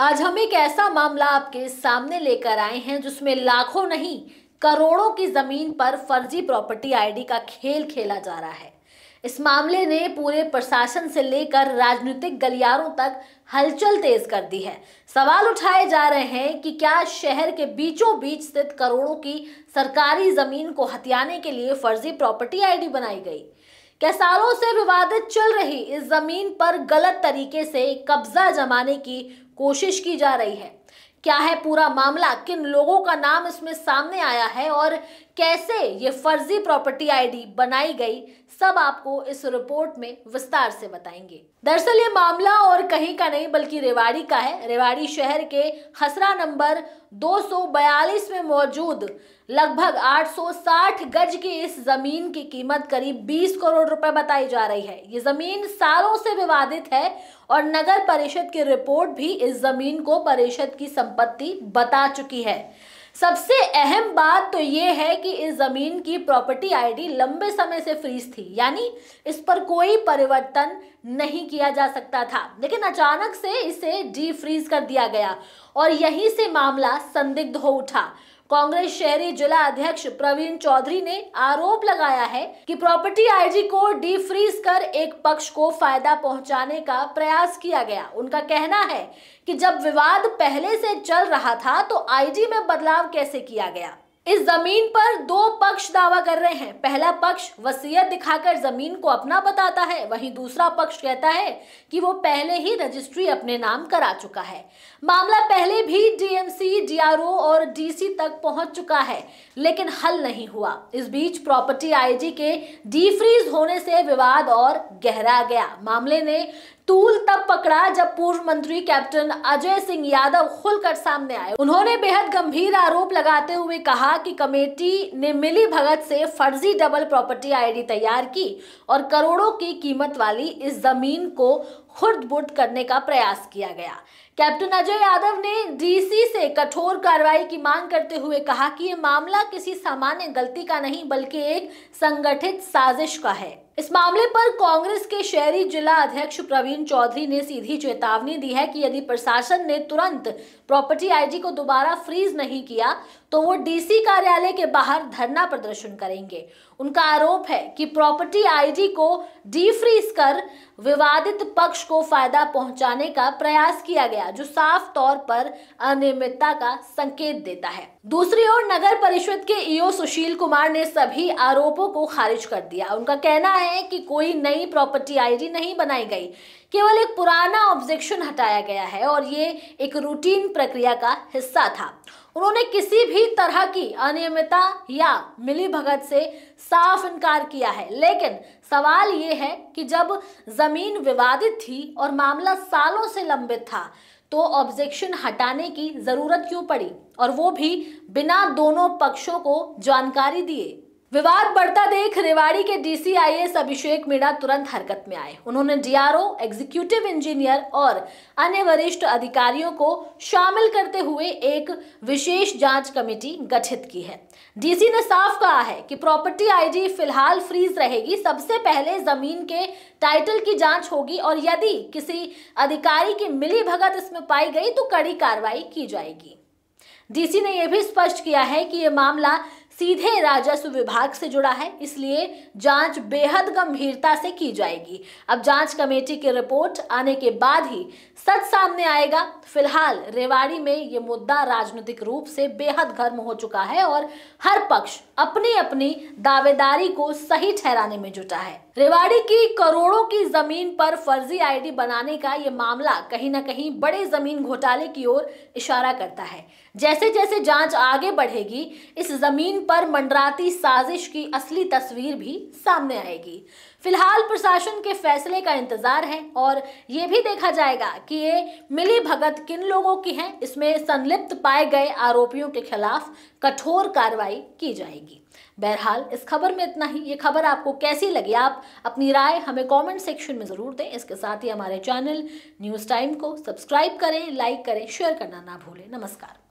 आज हम एक ऐसा मामला आपके सामने लेकर आए हैं जिसमें लाखों नहीं करोड़ों की जमीन पर फर्जी प्रॉपर्टी आईडी का खेल खेला जा रहा है। इस मामले ने पूरे प्रशासन से लेकर राजनीतिक गलियारों तक हलचल तेज कर दी है। सवाल उठाए जा रहे हैं कि क्या शहर के बीचों बीच स्थित करोड़ों की सरकारी जमीन को हथियाने के लिए फर्जी प्रॉपर्टी आईडी बनाई गई। क्या सालों से विवादित चल रही इस जमीन पर गलत तरीके से कब्जा जमाने की कोशिश की जा रही है? क्या है पूरा मामला, किन लोगों का नाम इसमें सामने आया है और कैसे ये फर्जी प्रॉपर्टी आईडी बनाई गई, सब आपको इस रिपोर्ट में विस्तार से बताएंगे। दरअसल ये मामला और कहीं का नहीं बल्कि रेवाड़ी का है। रेवाड़ी शहर के खसरा नंबर 242 में मौजूद लगभग 860 गज की इस जमीन की कीमत करीब 20 करोड़ रुपए बताई जा रही है। ये जमीन सालों से विवादित है और नगर परिषद की रिपोर्ट भी इस जमीन को परिषद की संपत्ति बता चुकी है। सबसे अहम बात तो ये है कि इस जमीन की प्रॉपर्टी आईडी लंबे समय से फ्रीज थी, यानी इस पर कोई परिवर्तन नहीं किया जा सकता था, लेकिन अचानक से इसे डी फ्रीज कर दिया गया और यहीं से मामला संदिग्ध हो उठा। कांग्रेस शहरी जिला अध्यक्ष प्रवीण चौधरी ने आरोप लगाया है कि प्रॉपर्टी आईडी को डी फ्रीज कर एक पक्ष को फायदा पहुंचाने का प्रयास किया गया। उनका कहना है कि जब विवाद पहले से चल रहा था तो आईडी में बदलाव कैसे किया गया। इस जमीन पर दो पक्ष दावा कर रहे हैं। पहला पक्ष वसीयत दिखाकर जमीन को अपना बताता है, वहीं दूसरा पक्ष कहता है कि वो पहले ही रजिस्ट्री अपने नाम करा चुका है। मामला पहले भी डीएमसी, डीआरओ और डीसी तक पहुंच चुका है, लेकिन हल नहीं हुआ। इस बीच प्रॉपर्टी आईडी के डीफ्रीज होने से विवाद और गहरा गया। मामले ने तूल तब पकड़ा जब पूर्व मंत्री कैप्टन अजय सिंह यादव खुलकर सामने आए। उन्होंने बेहद गंभीर आरोप लगाते हुए कहा कि कमेटी ने मिली भगत से फर्जी डबल प्रॉपर्टी आईडी तैयार की और करोड़ों की कीमत वाली इस जमीन को खुर्द-बुर्द करने का प्रयास किया गया। कैप्टन अजय यादव ने डीसी से कठोर कार्रवाई की मांग करते हुए कहा कि यह मामला किसी सामान्य गलती का नहीं बल्कि एक संगठित साजिश का है। इस मामले पर कांग्रेस के शहरी जिला अध्यक्ष प्रवीण चौधरी ने सीधी चेतावनी दी है कि यदि प्रशासन ने तुरंत प्रॉपर्टी आईडी को दोबारा फ्रीज नहीं किया तो वो डीसी कार्यालय के बाहर धरना प्रदर्शन करेंगे। उनका आरोप है कि प्रॉपर्टी आईडी को डीफ्रीज कर विवादित पक्ष को फायदा पहुंचाने का प्रयास किया गया, जो साफ तौर पर अनियमितता का संकेत देता है। दूसरी ओर नगर परिषद के ईओ सुशील कुमार ने सभी आरोपों को खारिज कर दिया। उनका कहना है कि कोई नई प्रॉपर्टी आईडी नहीं बनाई गई, केवल एक पुराना ऑब्जेक्शन हटाया गया है और ये एक रूटीन प्रक्रिया का हिस्सा था। उन्होंने किसी भी तरह की अनियमितता या मिलीभगत से साफ इनकार किया है, लेकिन सवाल ये है कि जब जमीन विवादित थी और मामला सालों से लंबित था तो ऑब्जेक्शन हटाने की जरूरत क्यों पड़ी, और वो भी बिना दोनों पक्षों को जानकारी दिए। विवाद बढ़ता देख रेवाड़ी के डीसी आईएएस अभिषेक मीणा तुरंत हरकत में आए। उन्होंने डीआरओ, एग्जीक्यूटिव इंजीनियर और अन्य वरिष्ठ अधिकारियों को शामिल करते हुए एक विशेष जांच कमेटी गठित की है। डीसी ने साफ कहा है कि प्रॉपर्टी आईडी फिलहाल फ्रीज रहेगी। सबसे पहले जमीन के टाइटल की जांच होगी और यदि किसी अधिकारी की मिलीभगत इसमें पाई गई तो कड़ी कार्रवाई की जाएगी। डीसी ने यह भी स्पष्ट किया है कि यह मामला सीधे राजस्व विभाग से जुड़ा है, इसलिए जांच बेहद गंभीरता से की जाएगी। अब जांच कमेटी की रिपोर्ट आने के बाद ही सच सामने आएगा। फिलहाल रेवाड़ी में ये मुद्दा राजनीतिक रूप से बेहद गर्म हो चुका है और हर पक्ष अपनी अपनी दावेदारी को सही ठहराने में जुटा है। रेवाड़ी की करोड़ों की जमीन पर फर्जी आईडी बनाने का ये मामला कहीं ना कहीं बड़े जमीन घोटाले की ओर इशारा करता है। जैसे जैसे जांच आगे बढ़ेगी, इस जमीन पर मंडराती साजिश की असली तस्वीर भी सामने आएगी। फिलहाल प्रशासन के फैसले का इंतजार है और ये भी देखा जाएगा कि ये मिली भगत किन लोगों की है। इसमें संलिप्त पाए गए आरोपियों के खिलाफ कठोर कार्रवाई की जाएगी। बहरहाल इस खबर में इतना ही। ये खबर आपको कैसी लगी, आप अपनी राय हमें कमेंट सेक्शन में जरूर दें। इसके साथ ही हमारे चैनल न्यूज़ टाइम को सब्सक्राइब करें, लाइक करें, शेयर करना ना भूलें। नमस्कार।